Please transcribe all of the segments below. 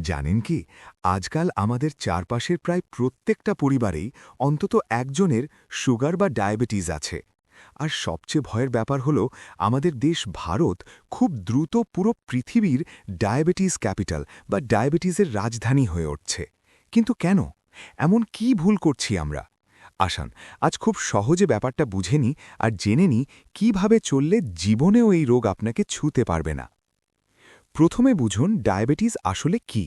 জানেন কি, আজকাল আমাদের চারপাশের প্রায় প্রত্যেকটা পরিবারেই অন্তত একজনের সুগার বা ডায়াবেটিস আছে। আর সবচেয়ে ভয়ের ব্যাপার হলো আমাদের দেশ ভারত খুব দ্রুত পুরো পৃথিবীর ডায়াবেটিস ক্যাপিটাল বা ডায়াবেটিসের রাজধানী হয়ে উঠছে। কিন্তু কেন? এমন কি ভুল করছি আমরা? আসুন, আজ খুব সহজে ব্যাপারটা বুঝে নিই আর জেনে নিই কীভাবে চললে জীবনেও এই রোগ আপনাকে ছুঁতে পারবে না। প্রথমে বুঝুন ডায়াবেটিস আসলে কি।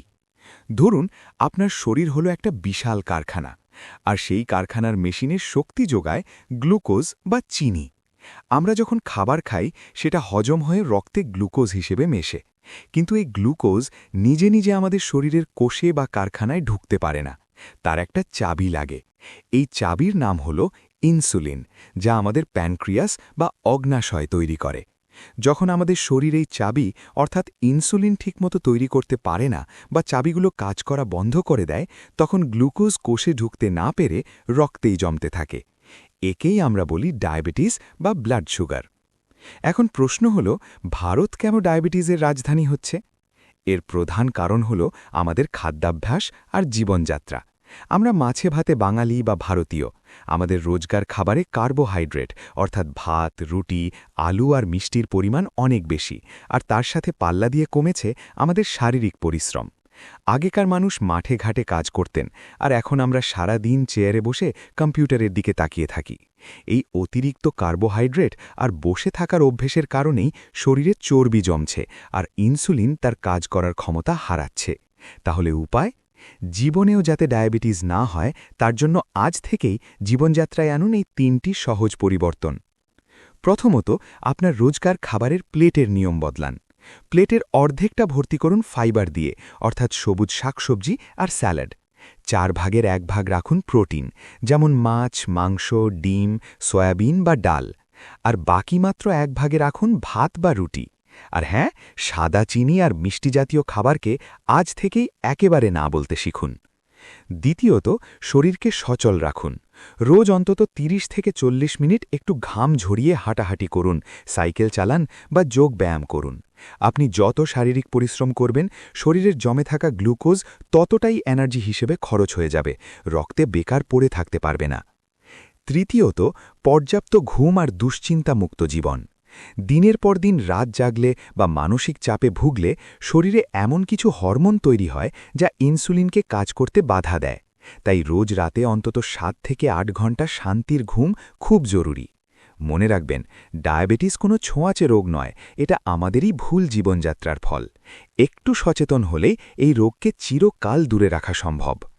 ধরুন, আপনার শরীর হলো একটা বিশাল কারখানা, আর সেই কারখানার মেশিনের শক্তি যোগায় গ্লুকোজ বা চিনি। আমরা যখন খাবার খাই সেটা হজম হয়ে রক্তে গ্লুকোজ হিসেবে মেশে, কিন্তু এই গ্লুকোজ নিজে নিজে আমাদের শরীরের কোষে বা কারখানায় ঢুকতে পারে না। তার একটা চাবি লাগে। এই চাবির নাম হলো ইনসুলিন, যা আমাদের প্যানক্রিয়াস বা অগ্ন্যাশয় তৈরি করে। যখন আমাদের শরীর এই চাবি অর্থাৎ ইনসুলিন ঠিকমতো তৈরি করতে পারে না বা চাবিগুলো কাজ করা বন্ধ করে দেয়, তখন গ্লুকোজ কোষে ঢুকতে না পেরে রক্তেই জমতে থাকে। একেই আমরা বলি ডায়াবেটিস বা ব্লাড সুগার। এখন প্রশ্ন হল, ভারত কেন ডায়াবেটিসের রাজধানী হচ্ছে? এর প্রধান কারণ হল আমাদের খাদ্যাভ্যাস আর জীবনযাত্রা। আমরা মাছে ভাতে বাঙালি বা ভারতীয়। আমাদের রোজকার খাবারে কার্বোহাইড্রেট অর্থাৎ ভাত, রুটি, আলু আর মিষ্টির পরিমাণ অনেক বেশি, আর তার সাথে পাল্লা দিয়ে কমেছে আমাদের শারীরিক পরিশ্রম। আগেকার মানুষ মাঠে ঘাটে কাজ করতেন, আর এখন আমরা সারা দিন চেয়ারে বসে কম্পিউটারের দিকে তাকিয়ে থাকি। এই অতিরিক্ত কার্বোহাইড্রেট আর বসে থাকার অভ্যেসের কারণেই শরীরে চর্বি জমছে আর ইনসুলিন তার কাজ করার ক্ষমতা হারাচ্ছে। তাহলে উপায়? জীবনেও যাতে ডায়াবেটিস না হয় তার জন্য আজ থেকেই জীবনযাত্রায় আনুন এই ৩টি সহজ পরিবর্তন। প্রথমত, আপনার রোজকার খাবারের প্লেটের নিয়ম বদলান। প্লেটের অর্ধেকটা ভর্তি করুন ফাইবার দিয়ে, অর্থাৎ সবুজ শাকসবজি আর স্যালাড। ৪ ভাগের ১ ভাগ রাখুন প্রোটিন, যেমন মাছ, মাংস, ডিম, সয়াবিন বা ডাল। আর বাকি মাত্র ১ ভাগে রাখুন ভাত বা রুটি। আর হ্যাঁ, সাদা চিনি আর মিষ্টি জাতীয় খাবারকে আজ থেকেই একেবারে না বলতে শিখুন। দ্বিতীয়ত, শরীরকে সচল রাখুন। রোজ অন্তত ৩০ থেকে ৪০ মিনিট একটু ঘাম ঝরিয়ে হাঁটাহাঁটি করুন, সাইকেল চালান বা যোগ ব্যায়াম করুন। আপনি যত শারীরিক পরিশ্রম করবেন, শরীরের জমে থাকা গ্লুকোজ ততটাই এনার্জি হিসেবে খরচ হয়ে যাবে, রক্তে বেকার পড়ে থাকতে পারবে না। তৃতীয়ত, পর্যাপ্ত ঘুম আর দুশ্চিন্তামুক্ত জীবন। দিনের পর দিন রাত জাগলে বা মানসিক চাপে ভুগলে শরীরে এমন কিছু হরমোন তৈরি হয় যা ইনসুলিনকে কাজ করতে বাধা দেয়। তাই রোজ রাতে অন্তত ৭ থেকে ৮ ঘন্টা শান্তির ঘুম খুব জরুরি। মনে রাখবেন, ডায়াবেটিস কোনো ছোঁয়াচে রোগ নয়, এটা আমাদেরই ভুল জীবনযাত্রার ফল। একটু সচেতন হলেই এই রোগকে চিরকাল দূরে রাখা সম্ভব।